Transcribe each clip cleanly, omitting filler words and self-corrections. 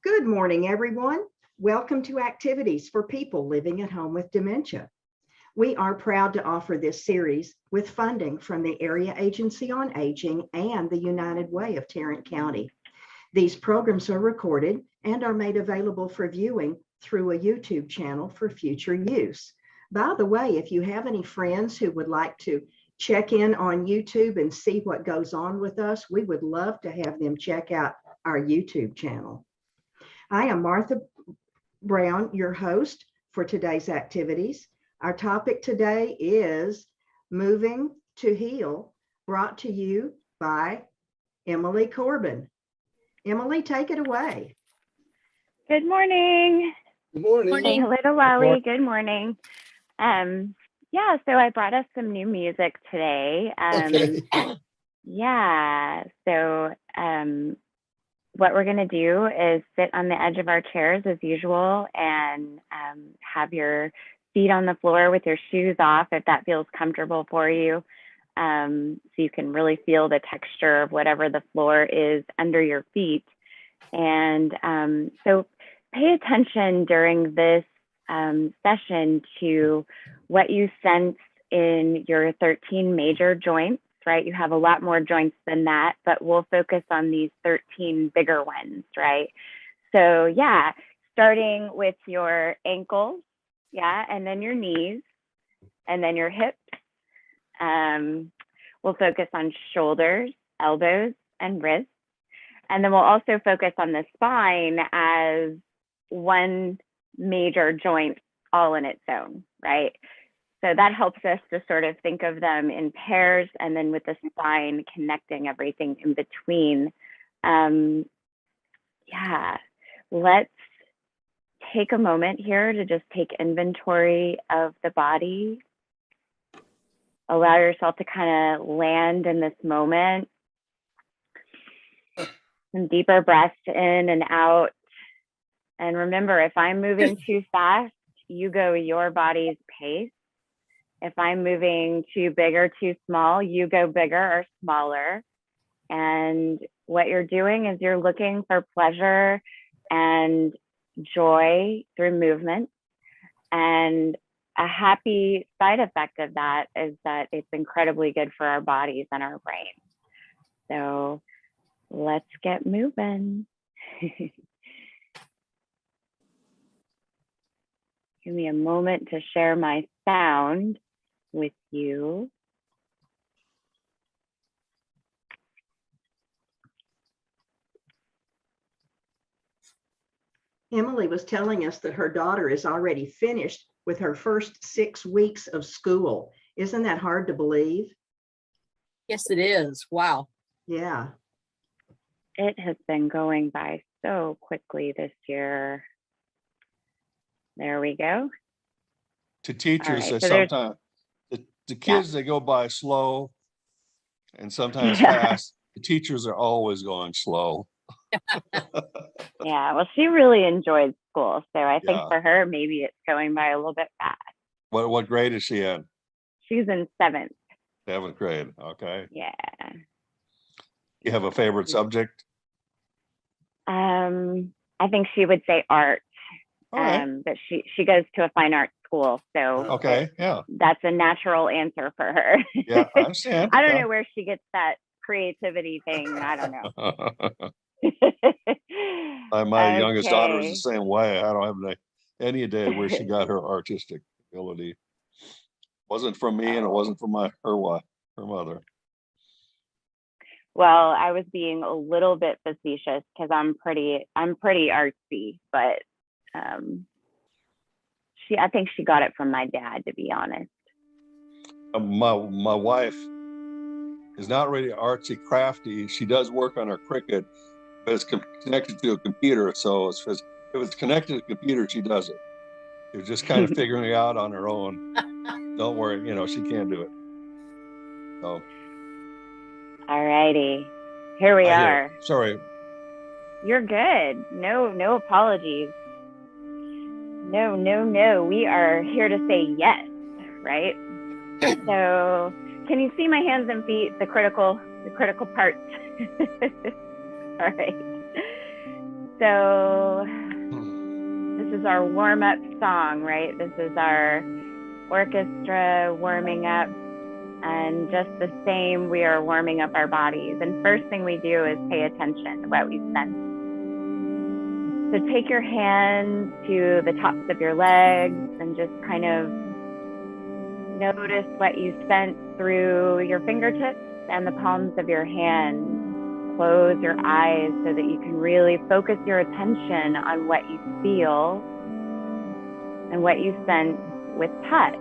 Good morning, everyone. Welcome to Activities for People Living at Home with Dementia. We are proud to offer this series with funding from the Area Agency on Aging and the United Way of Tarrant County. These programs are recorded and are made available for viewing through a YouTube channel for future use. By the way, if you have any friends who would like to check in on YouTube and see what goes on with us, we would love to have them check out our YouTube channel. I am Martha Brown, your host for today's activities. Our topic today is Moving to Heal, brought to you by Emily Corbin. Emily, take it away. Good morning. Good morning. Say hello to Lolly. Good morning. Yeah, so I brought us some new music today. Okay. What we're going to do is sit on the edge of our chairs as usual and have your feet on the floor with your shoes off if that feels comfortable for you. So you can really feel the texture of whatever the floor is under your feet. And so pay attention during this session to what you sense in your 13 major joints. Right? You have a lot more joints than that, but we'll focus on these 13 bigger ones, right? So yeah, starting with your ankles, yeah, and then your knees, and then your hips. We'll focus on shoulders, elbows, and wrists. And then we'll also focus on the spine as one major joint all in its own, right? So that helps us to sort of think of them in pairs, and then with the spine connecting everything in between. Yeah, let's take a moment here to just take inventory of the body. Allow yourself to kind of land in this moment. Some deeper breaths in and out. And remember, if I'm moving too fast, you go your body's pace. If I'm moving too big or too small, you go bigger or smaller. And what you're doing is you're looking for pleasure and joy through movement. And a happy side effect of that is that it's incredibly good for our bodies and our brain. So let's get moving. Give me a moment to share my sound with you. Emily was telling us that her daughter is already finished with her first 6 weeks of school. Isn't that hard to believe? Yes, it is. Wow. Yeah. It has been going by so quickly this year. There we go. To teachers, All right, so sometimes the kids, they go by slow and sometimes Yeah. fast. The teachers are always going slow. Yeah, well, she really enjoyed school. So I think Yeah. for her, maybe it's going by a little bit fast. What grade is she in? She's in 7th. 7th grade. Okay. Yeah. You have a favorite subject? I think she would say art. All right. But she goes to a fine arts school. So Okay. Yeah. that's a natural answer for her. Yeah. I understand. I don't know where she gets that creativity thing. I don't know. My youngest daughter is Okay. the same way. I don't have any idea where she got her artistic ability. Wasn't from me, and it wasn't from her mother. Well, I was being a little bit facetious because I'm pretty artsy, but I think she got it from my dad, to be honest. My wife is not really artsy crafty. She does work on her Cricut, but it's connected to a computer. So if it's connected to the computer, she does it. It was just kind of figuring it out on her own. Don't worry, she can't do it. So. All righty, here we are. Sorry. You're good. No apologies. No. We are here to say yes, right? So can you see my hands and feet, the critical parts? All right. So this is our warm-up song, right? This is our orchestra warming up. And just the same, we are warming up our bodies. And first thing we do is pay attention to what we sense. So take your hands to the tops of your legs and just kind of notice what you sense through your fingertips and the palms of your hands. Close your eyes so that you can really focus your attention on what you feel and what you sense with touch.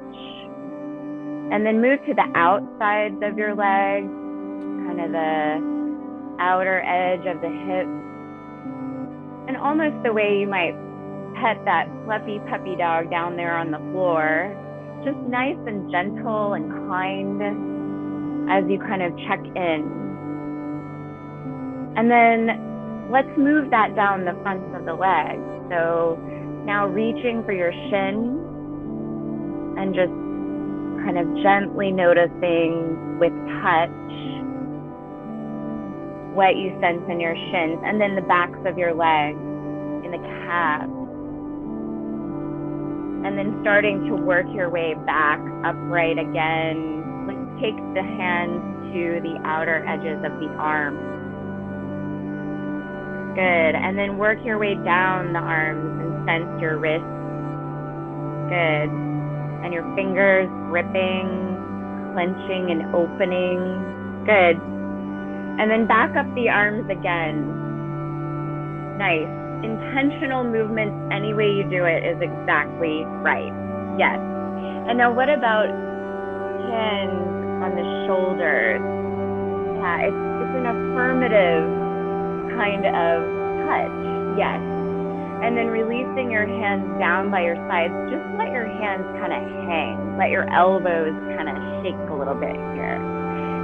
And then move to the outsides of your legs, kind of the outer edge of the hips. And almost the way you might pet that fluffy puppy dog down there on the floor, just nice and gentle and kind as you kind of check in. And then let's move that down the fronts of the legs. So now reaching for your shin and just kind of gently noticing with touch what you sense in your shins, and then the backs of your legs, in the calves. And then starting to work your way back upright again. Let's take the hands to the outer edges of the arms. Good. And then work your way down the arms and sense your wrists. Good. And your fingers gripping, clenching and opening. Good. And then back up the arms again. Nice. Intentional movements, any way you do it is exactly right. Yes. And now what about hands on the shoulders? Yeah, it's an affirmative kind of touch. Yes. And then releasing your hands down by your sides. Just let your hands kind of hang. Let your elbows kind of shake a little bit here.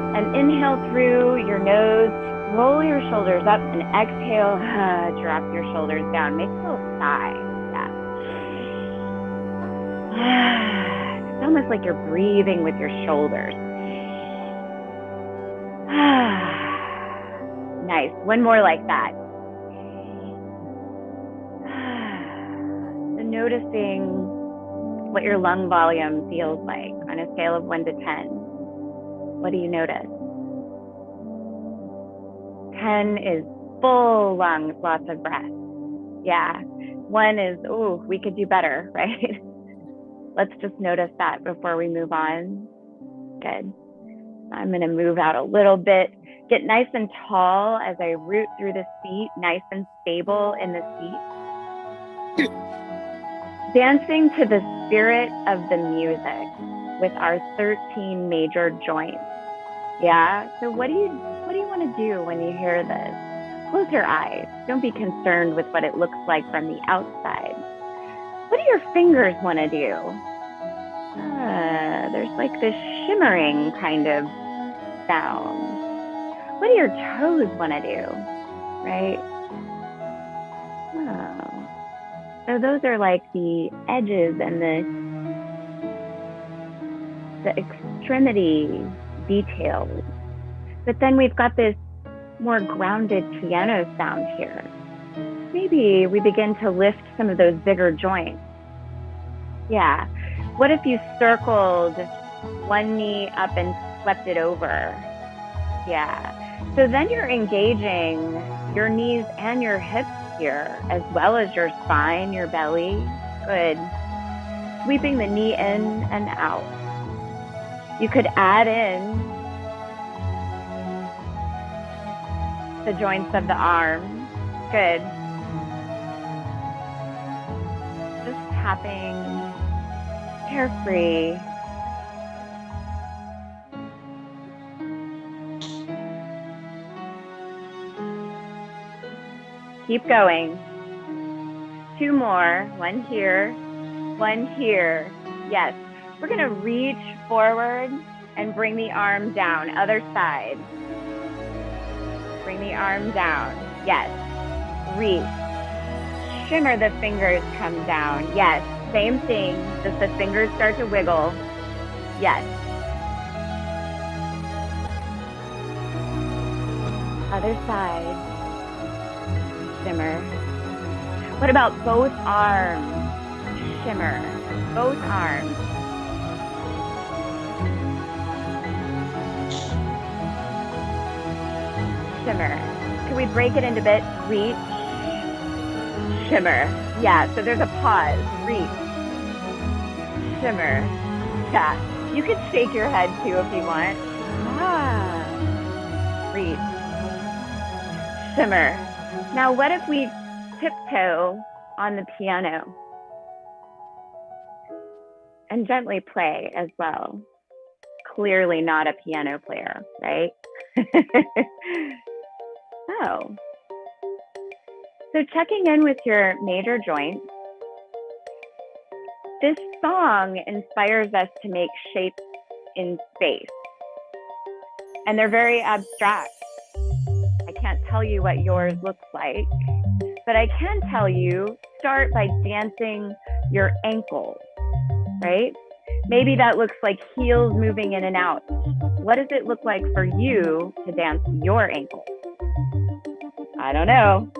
And inhale through your nose, roll your shoulders up, and exhale, drop your shoulders down. Make a little sigh. Yeah. It's almost like you're breathing with your shoulders. Nice. One more like that. So noticing what your lung volume feels like on a scale of 1 to 10. What do you notice? 10 is full lungs, lots of breath. Yeah. 1 is, oh, we could do better, right? Let's just notice that before we move on. Good. I'm going to move out a little bit. Get nice and tall as I root through the seat, nice and stable in the seat. Dancing to the spirit of the music with our 13 major joints. Yeah, so what do you want to do when you hear this? Close your eyes. Don't be concerned with what it looks like from the outside. What do your fingers want to do? There's like this shimmering kind of sound. What do your toes want to do? Right? Oh. So those are like the edges and the extremity details. But then we've got this more grounded piano sound here. Maybe we begin to lift some of those bigger joints. Yeah. What if you circled one knee up and swept it over? Yeah. So then you're engaging your knees and your hips here, as well as your spine, your belly. Good. Sweeping the knee in and out. You could add in the joints of the arms. Good. Just tapping, carefree. Keep going. 2 more. 1 here, 1 here. Yes. We're going to reach forward and bring the arm down. Other side. Bring the arm down. Yes. Reach. Shimmer the fingers come down. Yes. Same thing. Just the fingers start to wiggle. Yes. Other side. Shimmer. What about both arms? Shimmer. Both arms. Shimmer. Can we break it into bits? Reach. Shimmer. Yeah, so there's a pause. Reach. Shimmer. Yeah. You could shake your head too if you want. Ah. Reach. Shimmer. Now what if we tiptoe on the piano and gently play as well? Clearly not a piano player, right? So checking in with your major joints. This song inspires us to make shapes in space. And they're very abstract. I can't tell you what yours looks like, but I can tell you, start by dancing your ankles, right? Maybe that looks like heels moving in and out. What does it look like for you to dance your ankles? I don't know.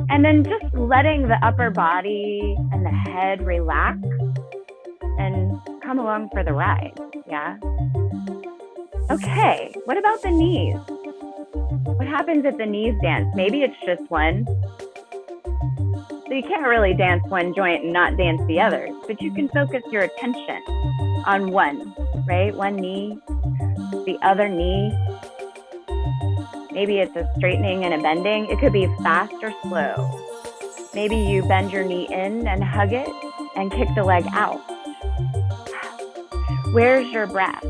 And then just letting the upper body and the head relax and come along for the ride, yeah? Okay, what about the knees? What happens if the knees dance? Maybe it's just one. So you can't really dance one joint and not dance the others, but you can focus your attention on one, right? One knee, the other knee. Maybe it's a straightening and a bending. It could be fast or slow. Maybe you bend your knee in and hug it and kick the leg out. Where's your breath?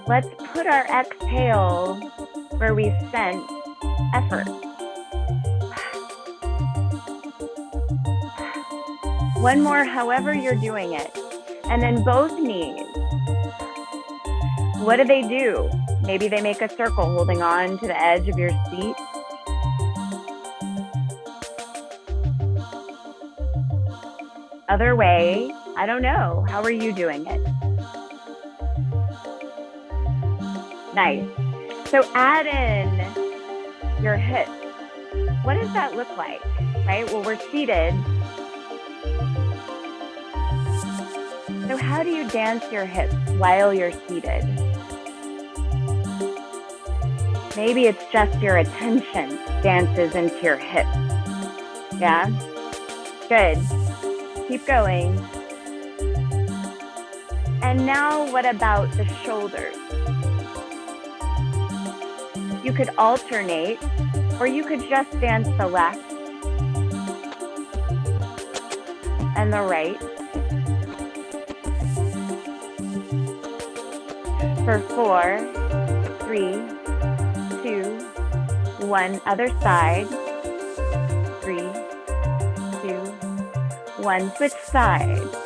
Let's put our exhale where we sense effort. One more, however you're doing it. And then both knees. What do? Maybe they make a circle holding on to the edge of your seat. Other way, I don't know. How are you doing it? Nice. So add in your hips. What does that look like, right? Well, we're seated. So how do you dance your hips while you're seated? Maybe it's just your attention dances into your hips. Yeah? Good. Keep going. And now what about the shoulders? You could alternate, or you could just dance the left and the right. For 4, 3, 2, 1. Other side. 3, 2, 1. Switch sides.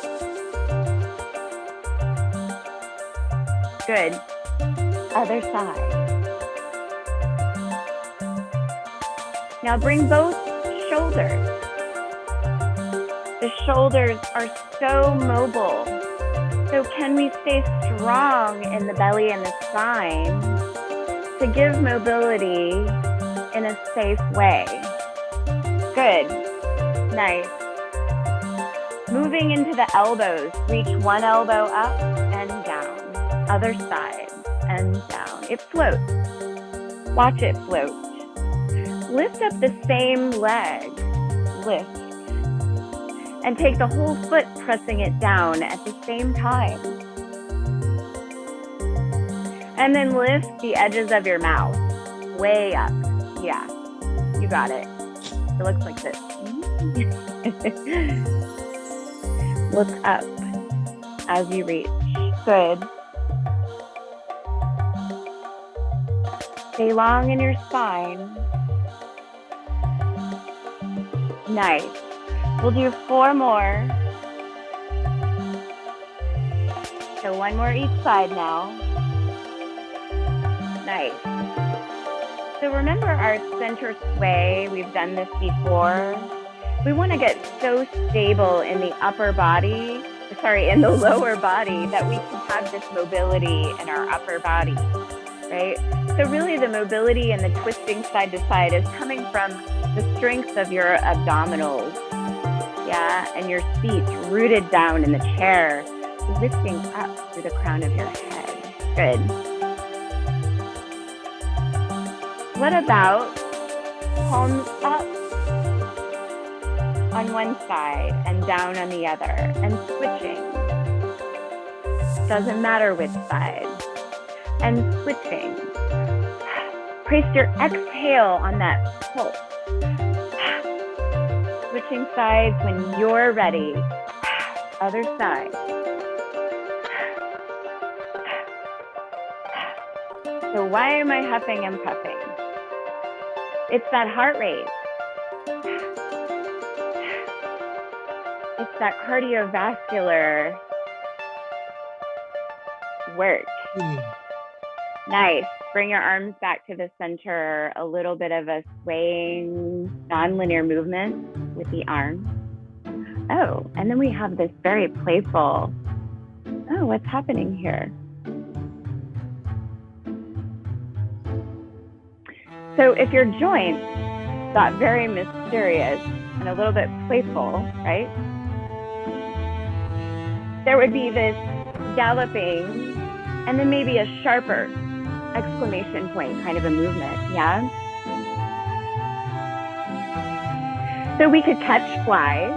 Good. Other side. Now bring both shoulders. The shoulders are so mobile. So can we stay strong in the belly and the spine to give mobility in a safe way? Good. Nice. Moving into the elbows. Reach one elbow up and down. Other side and down. It floats. Watch it float. Lift up the same leg. Lift. And take the whole foot, pressing it down at the same time. And then lift the edges of your mouth way up. Yeah, you got it. It looks like this. Look up as you reach. Good. Stay long in your spine. Nice. We'll do 4 more. So 1 more each side now. Nice. So remember our center sway. We've done this before. We want to get so stable in the in the lower body that we can have this mobility in our upper body, right? So really the mobility and the twisting side to side is coming from the strength of your abdominals, yeah, and your feet rooted down in the chair, lifting up through the crown of your head. Good. What about palms up on one side and down on the other, and switching? Doesn't matter which side. And switching. Place your exhale on that pulse. Switching sides when you're ready. Other side. So why am I huffing and puffing? It's that heart rate. It's that cardiovascular work. Nice. Bring your arms back to the center. A little bit of a swaying, non-linear movement with the arms. Oh, and then we have this very playful, oh, what's happening here? So if your joints got very mysterious and a little bit playful, right? There would be this galloping and then maybe a sharper exclamation point kind of a movement, yeah? So we could catch flies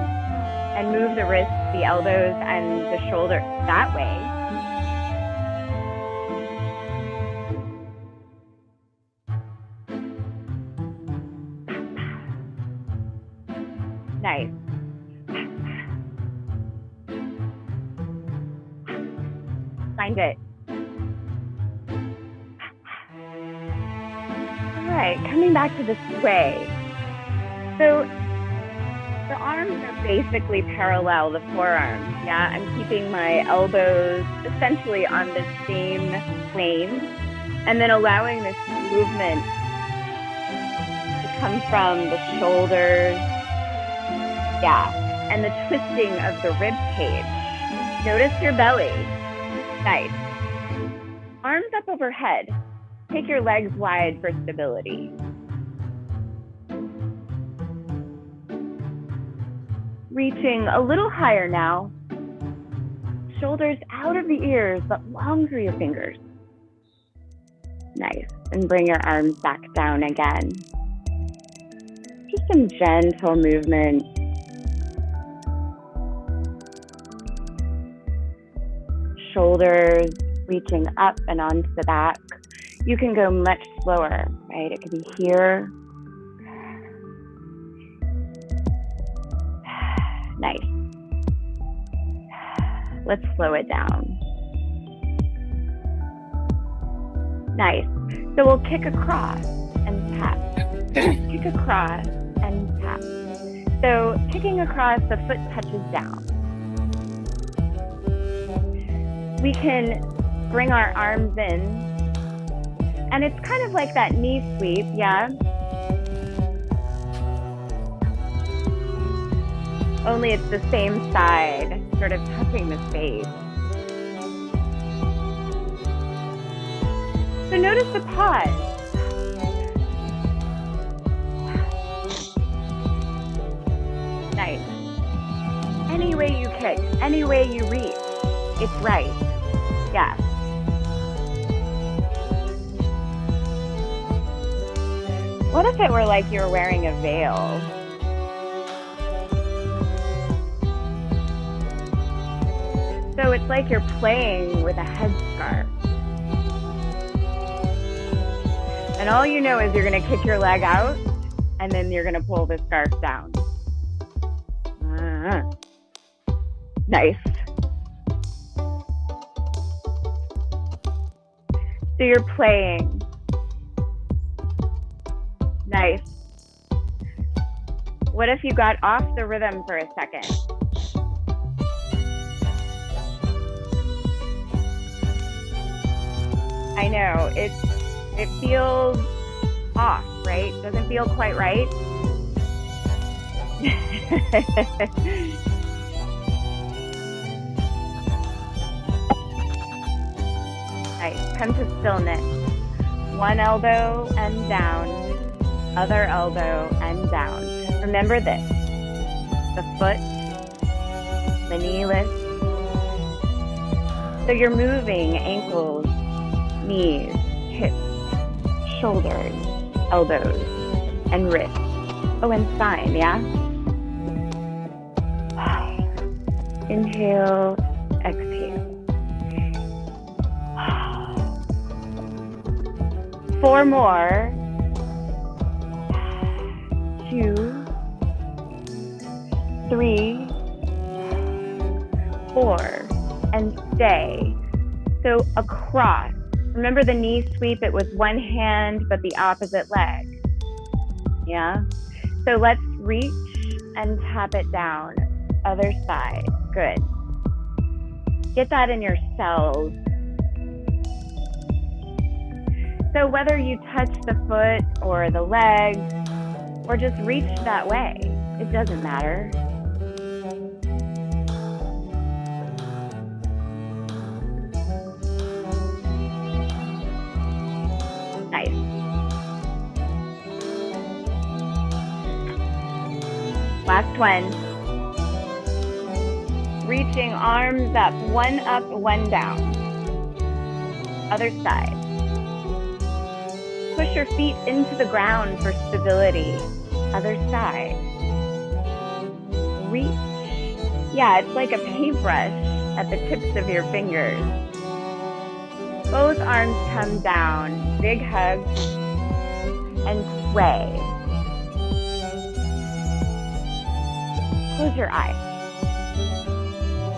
and move the wrists, the elbows, and the shoulder that way. Nice. Find it. All right, coming back to the sway. So the arms are basically parallel, the forearms, yeah? I'm keeping my elbows essentially on the same plane and then allowing this movement to come from the shoulders, yeah, and the twisting of the rib cage. Notice your belly. Nice. Arms up overhead. Take your legs wide for stability. Reaching a little higher now. Shoulders out of the ears, but long through your fingers. Nice. And bring your arms back down again. Just some gentle movement. Shoulders reaching up and onto the back. You can go much slower, right? It could be here. Nice. Let's slow it down. Nice. So we'll kick across and tap. Kick across and tap. So kicking across, the foot touches down. We can bring our arms in, and it's kind of like that knee sweep, yeah? Only it's the same side, sort of touching the face. So notice the pause. Nice. Any way you kick, any way you reach, it's right. Yeah. What if it were like you were wearing a veil? So it's like you're playing with a headscarf. And all you know is you're going to kick your leg out, and then you're going to pull the scarf down. Nice. So you're playing. Nice. What if you got off the rhythm for a second? I know, it feels off, right? Doesn't feel quite right. Nice. Come to stillness. One elbow and down, other elbow and down. Remember this, the foot, the knee lift. So you're moving ankles, knees, hips, shoulders, elbows, and wrists. Oh, and spine, yeah? Inhale, exhale. 4 more. 2, 3, 4, and stay. So across. Remember the knee sweep, it was one hand, but the opposite leg. Yeah? So let's reach and tap it down. Other side. Good. Get that in your cells. So whether you touch the foot or the leg, or just reach that way, it doesn't matter. Nice. Last one. Reaching arms up, one down. Other side. Push your feet into the ground for stability. Other side. Reach. Yeah, it's like a paintbrush at the tips of your fingers. Both arms come down. Big hug. And sway. Close your eyes.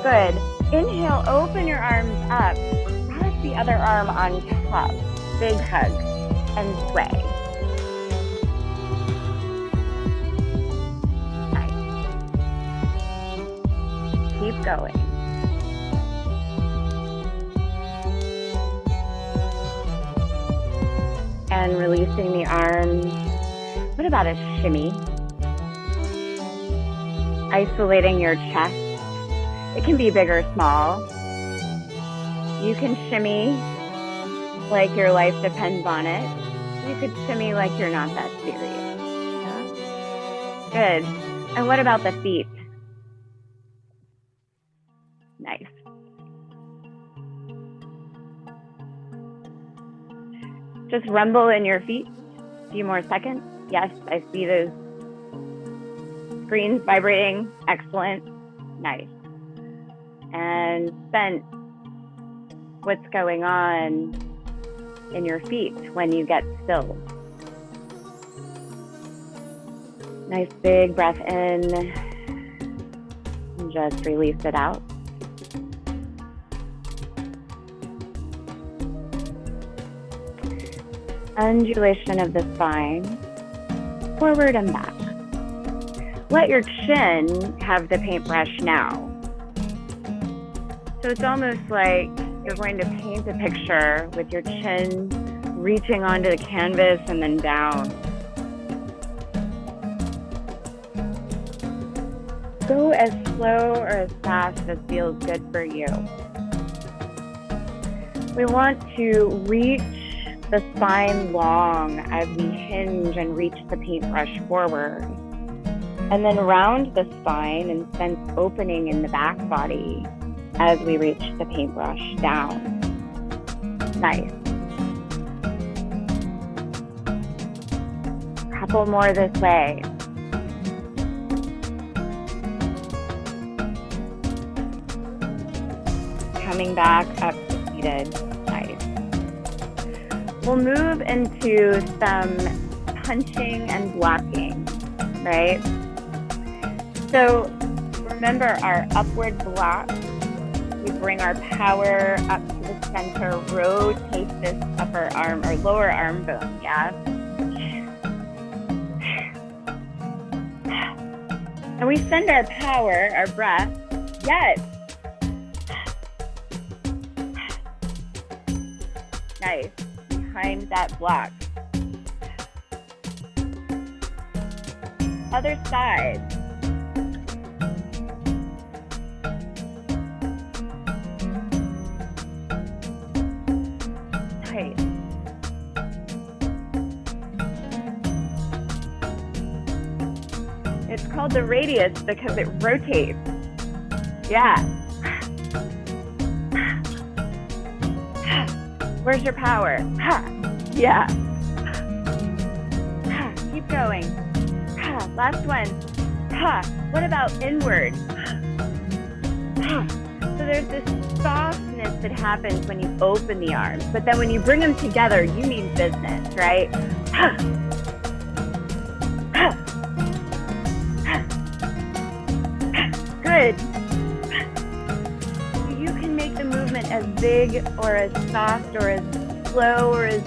Good. Inhale, open your arms up. Cross the other arm on top. Big hug and sway. Nice. Keep going. And releasing the arms. What about a shimmy? Isolating your chest. It can be big or small. You can shimmy like your life depends on it. You could shimmy like you're not that serious. Yeah? Good. And what about the feet? Nice. Just rumble in your feet. A few more seconds. Yes, I see those screens vibrating. Excellent. Nice. And sense what's going on in your feet when you get still. Nice big breath in and just release it out. Undulation of the spine, forward and back. Let your chin have the paintbrush now. So it's almost like you're going to paint a picture with your chin reaching onto the canvas and then down. Go as slow or as fast as feels good for you. We want to reach the spine long as we hinge and reach the paintbrush forward. And then round the spine and sense opening in the back body as we reach the paintbrush down. Nice. Couple more this way. Coming back up to seated. Nice. We'll move into some punching and blocking, right? So remember our upward block. We bring our power up to the center, rotate this upper arm or lower arm bone, yeah? And we send our power, our breath, yes. Nice, behind that block. Other side. Nice. called the radius because it rotates. Yeah. Where's your power? Yeah. Keep going. Last one. What about inward? So there's this softness that happens when you open the arms, but then when you bring them together, you mean business, right? Good. You can make the movement as big or as soft or as slow or as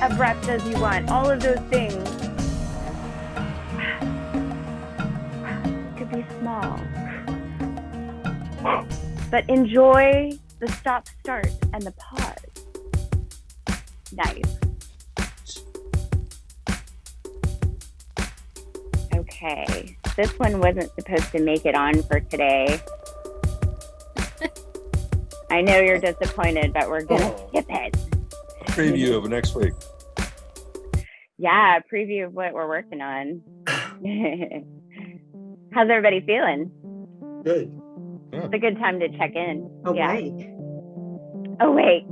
abrupt as you want. All of those things could be small. But enjoy the stop, start, and the pause. Nice. Okay, this one wasn't supposed to make it on for today. I know you're disappointed, but we're gonna skip it. Preview of next week. Yeah, preview of what we're working on. How's everybody feeling? Good. Yeah. It's a good time to check in. Awake, Yeah. Awake.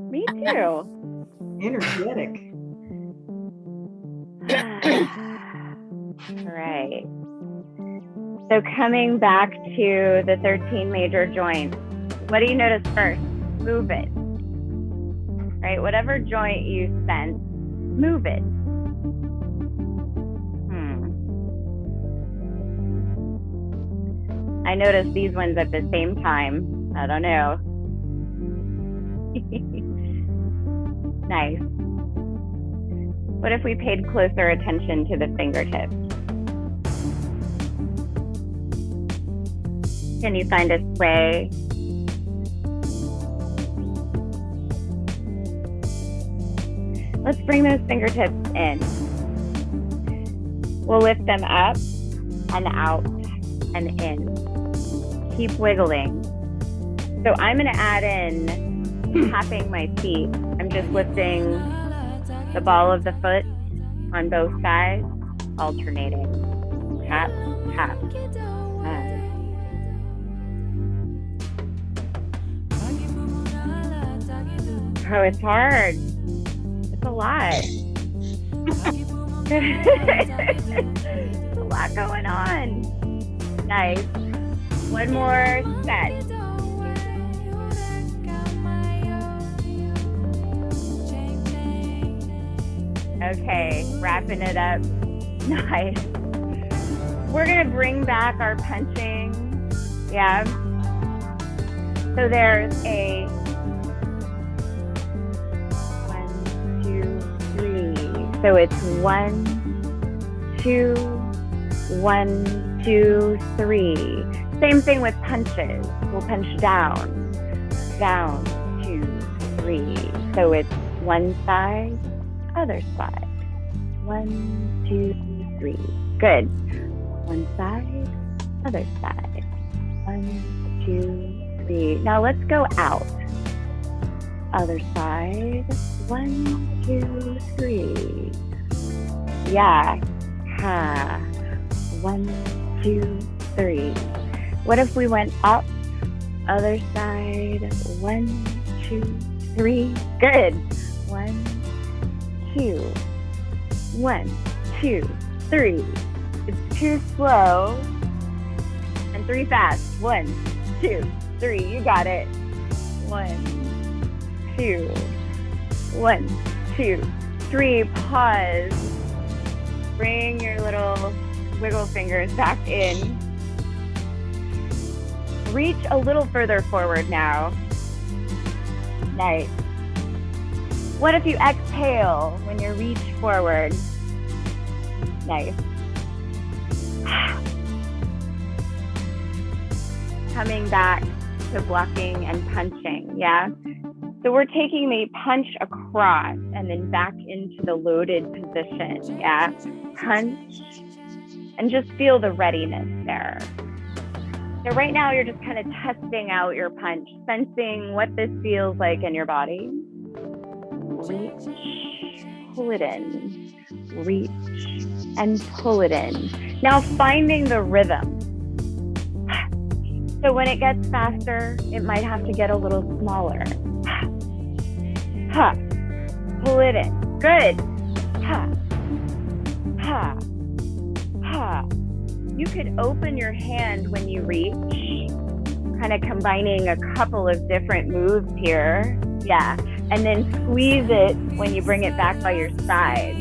Me too. energetic. All right. So coming back to the 13 major joints, what do you notice first? Move it. Right? Whatever joint you sense, move it. I noticed these ones at the same time. I don't know. Nice. What if we paid closer attention to the fingertips? Can you find a sway? Let's bring those fingertips in. We'll lift them up and out and in. Keep wiggling. So I'm going to add in tapping my feet. I'm just lifting the ball of the foot on both sides, alternating. Tap, tap. Oh, it's hard. It's a lot. There's a lot going on. Nice. One more set. Okay, wrapping it up. Nice. We're gonna bring back our punching. Yeah. So there's a 1, 2, 3. So it's 1, 2, 1, 2, 3. Same thing with punches. We'll punch down, down, 2, 3. So it's one side, other side. 1, 2, 3. Good. One side, other side. 1, 2, 3. Now let's go out. Other side. 1, 2, 3. Yeah. Ha. 1, 2, 3. What if we went up? Other side. 1, 2, 3. Good. 1, 2. 1, 2, 3. It's 2 slow and 3 fast. 1, 2, 3. You got it. 1, 2. 1, 2, 3. Pause. Bring your little wiggle fingers back in. Reach a little further forward now. Nice. What if you exhale when you reach forward? Nice. Coming back to blocking and punching, yeah? So we're taking the punch across and then back into the loaded position, yeah? Punch, and just feel the readiness there. So right now you're just kind of testing out your punch, sensing what this feels like in your body. Reach, pull it in. reach, and pull it in. Now finding the rhythm. So when it gets faster, it might have to get a little smaller. Ha. Pull it in. Good. Ha. Ha. Ha. You could open your hand when you reach, kind of combining a couple of different moves here. Yeah. And then squeeze it when you bring it back by your side.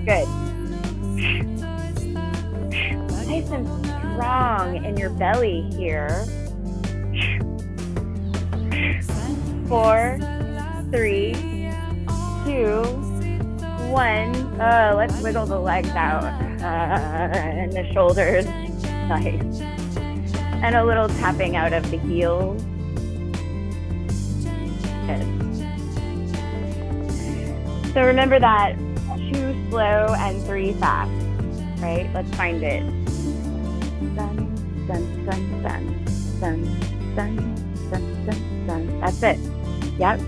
Good. Nice and strong in your belly here. 4, 3, 2, 1. Let's wiggle the legs out and the shoulders. Nice. And a little tapping out of the heels. Good. So remember that 2 slow and 3 fast, right? Let's find it. Dun, dun, dun, dun, dun, dun, dun, dun, dun. That's it. Yep.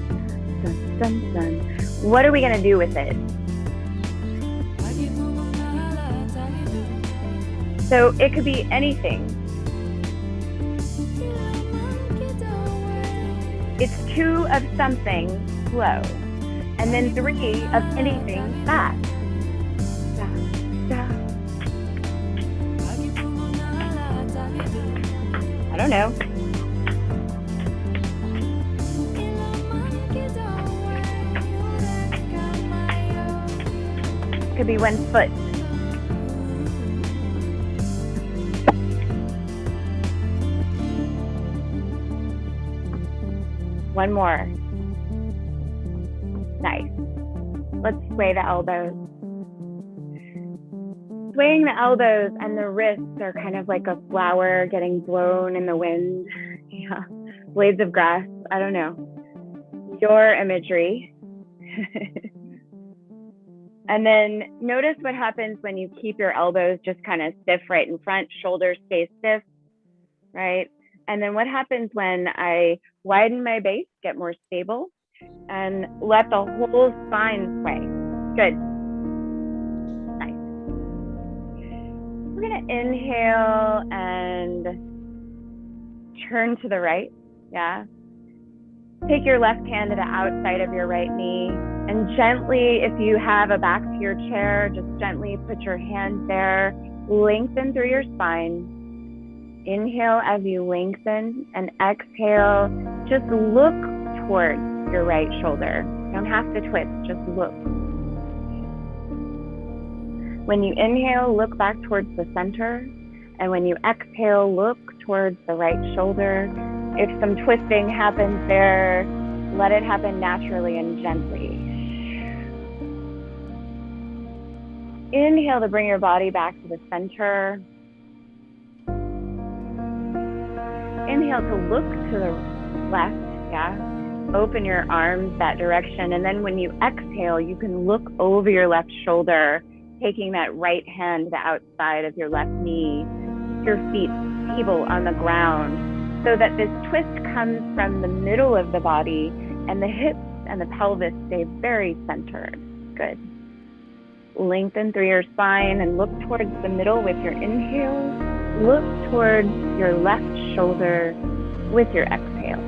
Dun, dun, dun. What are we going to do with it? So it could be anything. It's 2 of something slow, and then 3 of anything fast. Da, da. I don't know. Could be 1 foot. One more. Nice. Let's sway the elbows. Swaying the elbows and the wrists are kind of like a flower getting blown in the wind. Yeah. Blades of grass. I don't know. Your imagery. And then notice what happens when you keep your elbows just kind of stiff right in front, shoulders stay stiff, right? And then what happens when I widen my base, get more stable, and let the whole spine sway. Good. Nice. We're gonna inhale and turn to the right, yeah. Take your left hand to the outside of your right knee, and gently, if you have a back to your chair, just gently put your hand there, lengthen through your spine. Inhale as you lengthen, and exhale, just look towards your right shoulder. You don't have to twist, just look. When you inhale, look back towards the center, and when you exhale, look towards the right shoulder. If some twisting happens there, let it happen naturally and gently. Inhale to bring your body back to the center. Inhale to look to the left, yeah. Open your arms that direction. And then when you exhale, you can look over your left shoulder, taking that right hand to the outside of your left knee, your feet stable on the ground, so that this twist comes from the middle of the body and the hips and the pelvis stay very centered. Good. Lengthen through your spine and look towards the middle with your inhale. Look towards your left shoulder with your exhale.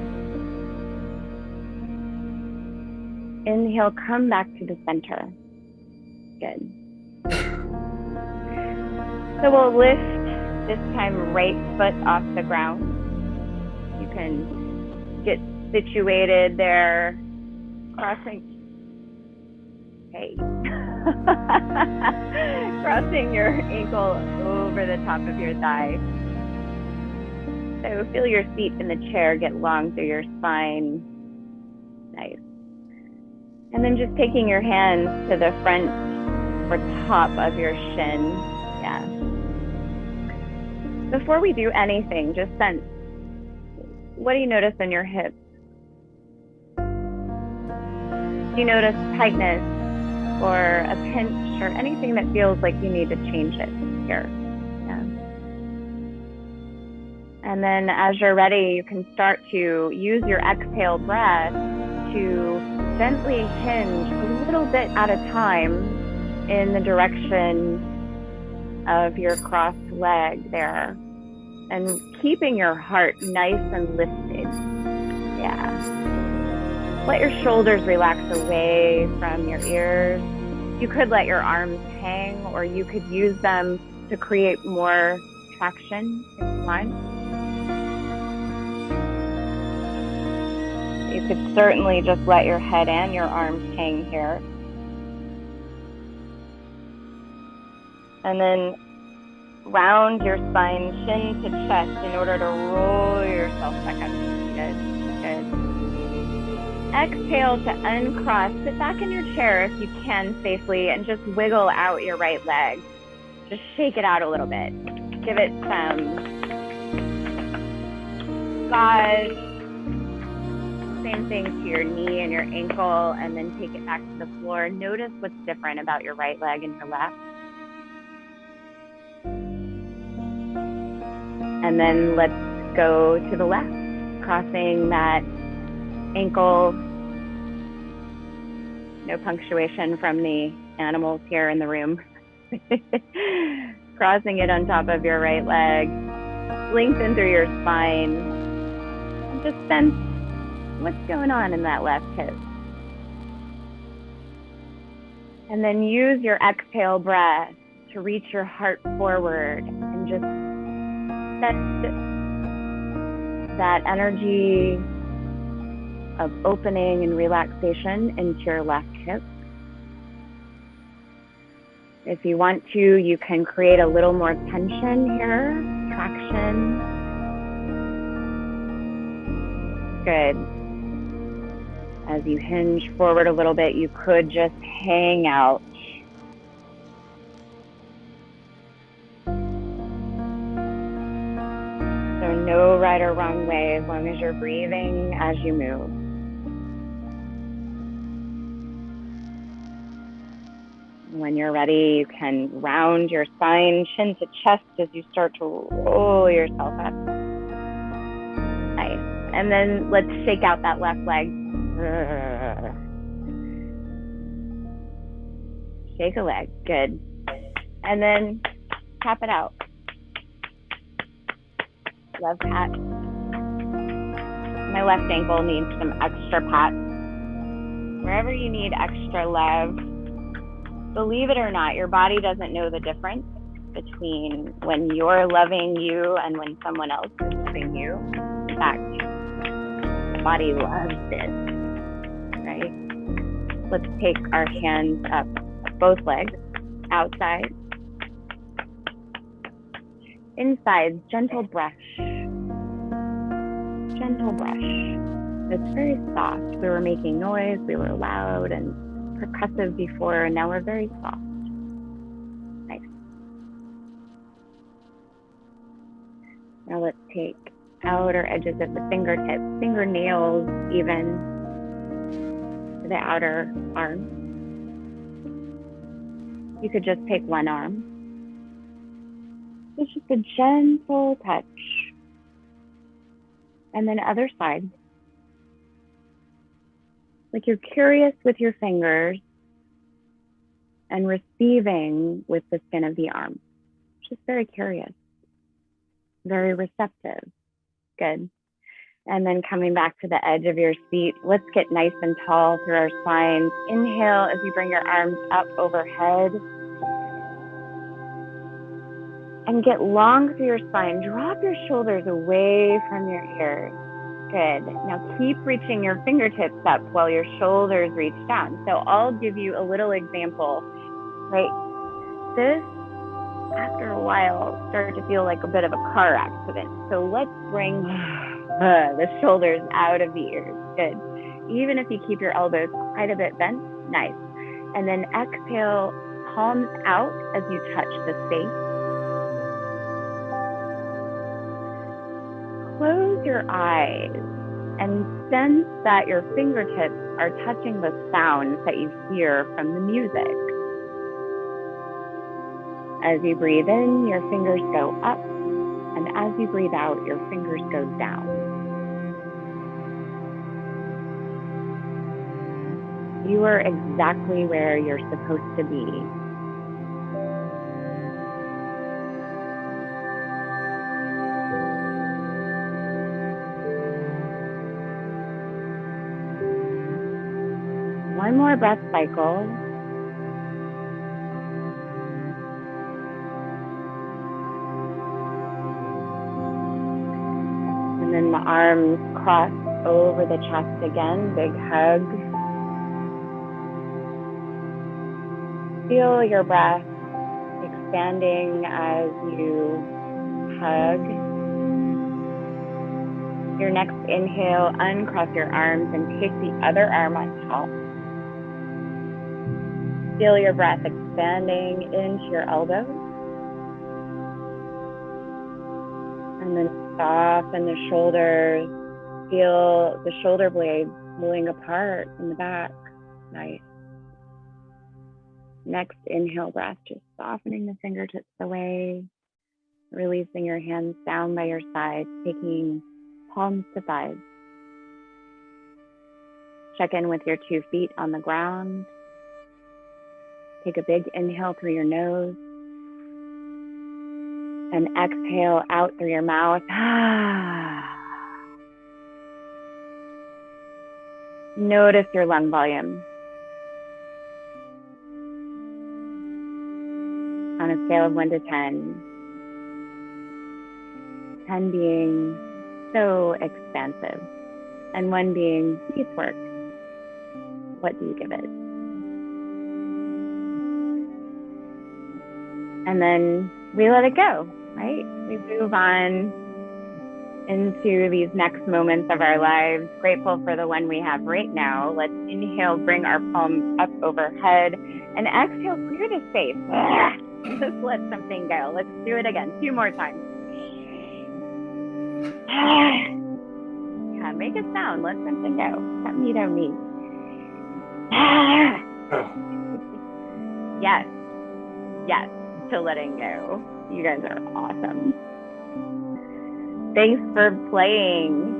Inhale, come back to the center. Good. So we'll lift this time right foot off the ground. You can get situated there, crossing. Hey. Crossing your ankle over the top of your thigh. So feel your feet in the chair get long through your spine. Nice. And then just taking your hands to the front or top of your shin. Yeah. Before we do anything, just sense, what do you notice in your hips? Do you notice tightness or a pinch or anything that feels like you need to change it here? Yeah. And then as you're ready, you can start to use your exhale breath to gently hinge a little bit at a time in the direction of your crossed leg there, and keeping your heart nice and lifted. Yeah. Let your shoulders relax away from your ears. You could let your arms hang, or you could use them to create more traction if you want. You could certainly just let your head and your arms hang here. And then round your spine, chin to chest, in order to roll yourself back up. Good, good. Exhale to uncross. Sit back in your chair if you can safely, and just wiggle out your right leg. Just shake it out a little bit. Give it some massage. Same thing to your knee and your ankle, and then take it back to the floor. Notice what's different about your right leg and your left. And then let's go to the left, crossing that ankle. No punctuation from the animals here in the room. Crossing it on top of your right leg. Lengthen through your spine. And just sense what's going on in that left hip. And then use your exhale breath to reach your heart forward and just send that energy of opening and relaxation into your left hip. If you want to, you can create a little more tension here, traction. Good. As you hinge forward a little bit, you could just hang out. So no right or wrong way, as long as you're breathing as you move. When you're ready, you can round your spine, chin to chest, as you start to roll yourself up. Nice. And then let's shake out that left leg. Shake a leg. Good. And then tap it out. Love pat. My left ankle needs some extra pat. Wherever you need extra love, believe it or not, your body doesn't know the difference between when you're loving you and when someone else is loving you. In fact, the body loves it, right? Let's take our hands up both legs, outside. Inside, gentle brush. Gentle brush. It's very soft. We were making noise, we were loud and percussive before, and now we're very soft. Nice. Now let's take outer edges of the fingertips, fingernails even, to the outer arm. You could just take one arm. It's just a gentle touch. And then other side. Like you're curious with your fingers and receiving with the skin of the arm. Just very curious, very receptive. Good. And then coming back to the edge of your seat, let's get nice and tall through our spines. Inhale as you bring your arms up overhead. And get long through your spine. Drop your shoulders away from your ears. Good. Now keep reaching your fingertips up while your shoulders reach down. So I'll give you a little example, right? This, after a while, started to feel like a bit of a car accident. So let's bring the shoulders out of the ears. Good. Even if you keep your elbows quite a bit bent, nice. And then exhale, palms out as you touch the space. Close your eyes and sense that your fingertips are touching the sounds that you hear from the music. As you breathe in, your fingers go up, and as you breathe out, your fingers go down. You are exactly where you're supposed to be One more breath cycle. And then the arms cross over the chest again, big hug. Feel your breath expanding as you hug. Your next inhale, uncross your arms and take the other arm on top. Feel your breath expanding into your elbows. And then soften the shoulders. Feel the shoulder blades pulling apart in the back. Nice. Next inhale breath, just softening the fingertips away, releasing your hands down by your side, taking palms to thighs. Check in with your 2 feet on the ground. Take a big inhale through your nose and exhale out through your mouth. Notice your lung volume. On a scale of 1 to 10, 10 being so expansive and 1 being piecework, what do you give it? And then we let it go, right? We move on into these next moments of our lives, grateful for the one we have right now. Let's inhale, bring our palms up overhead, and exhale, clear the space. Just let something go. Let's do it again, 2 more times. Yeah, make a sound, let something go. Something you don't need. Yes, yes, to letting go. You guys are awesome. Thanks for playing.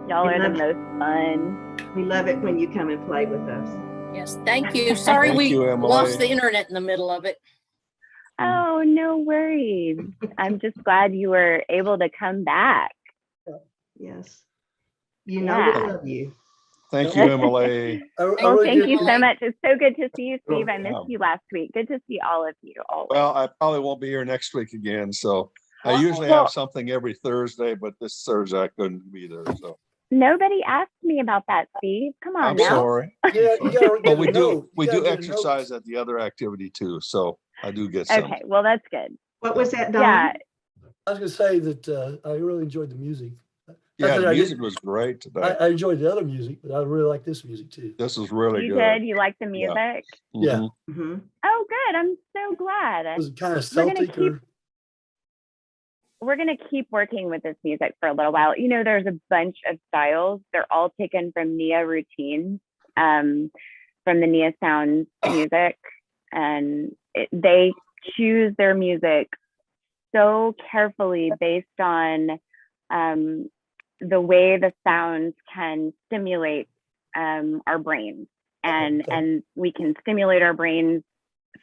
Y'all are the most fun. We love it when you come and play with us. Yes, thank you. Sorry Thank we you, Emily. lost the internet in the middle of it. Oh, no worries. I'm just glad you were able to come back. Yes. You know we Yeah. love you. Thank you, Emily. Well, thank you so Emily. much. It's so good to see you, Steve. I Yeah. missed you last week. Good to see all of you. Always. Well, I probably won't be here next week again. So I usually Well- have something every Thursday, but this Thursday I couldn't be there. So Nobody asked me about that, Steve. Come on I'm now. sorry. Yeah, you gotta But get we a note. do You gotta get a exercise note. at the other activity too. So I do get some. Okay, well, that's good. What was that, Don? Yeah, I was gonna say that I really enjoyed the music. Yeah, Not the that I music didn't- was great today. I enjoyed the other music, but I really like this music too. This was really you good. did. You like the music? Yeah. Mhm. Mhm. Oh, good. I'm so glad. Was it kind of We're gonna Celtic or? We're going to keep working with this music for a little while. You know, there's a bunch of styles. They're all taken from Nia routines, from the Nia Sounds music. And they choose their music so carefully based on the way the sounds can stimulate our brains. And we can stimulate our brains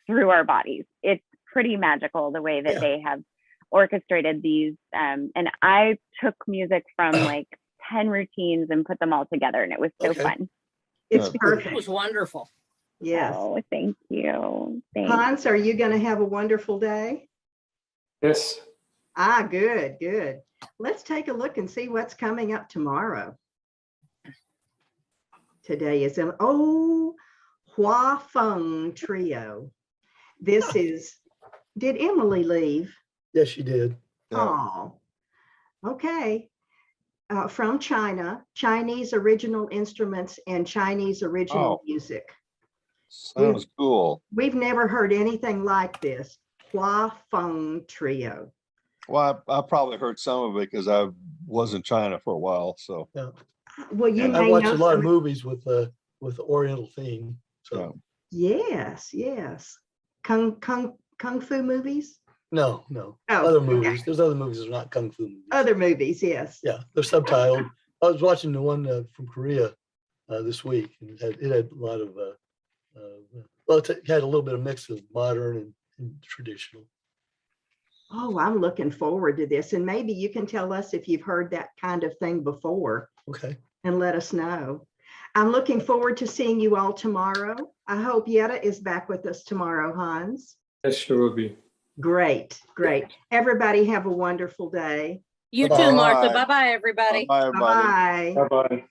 through our bodies. It's pretty magical the way that they have orchestrated these. And I took music from like 10 routines and put them all together, and it was so fun. It's Yeah. It perfect. was wonderful. Yes. Oh, thank you. Thanks. Hans, are you going to have a wonderful day? Yes. Ah, good, good. Let's take a look and see what's coming up tomorrow. Today is Hua Feng Trio. This is, did Emily leave? Yes, she did. Yeah. Oh, okay. From China, Chinese original instruments and Chinese original music. Sounds cool. We've never heard anything like this. Hua Feng Trio. Well, I probably heard some of it because I was in China for a while. So Yeah. Well, you And I may watched know a lot of some. movies with the Oriental theme. So Yes, yes. Kung fu movies? no, Oh, other okay. movies. There's other movies that are not kung fu movies. Other movies, yes. Yeah, they're subtitled. I was watching the one from Korea this week, and it had a lot of well, it had a little bit of mix of modern and traditional. Oh, I'm looking forward to this. And maybe you can tell us if you've heard that kind of thing before Okay. and let us know. I'm looking forward to seeing you all tomorrow. I hope Yetta is back with us tomorrow, Hans. Yes, sure will be. Great, great. Everybody have a wonderful day. You Bye-bye. too, Martha. Bye. Bye-bye, everybody. Bye, everybody. Bye-bye. Bye-bye.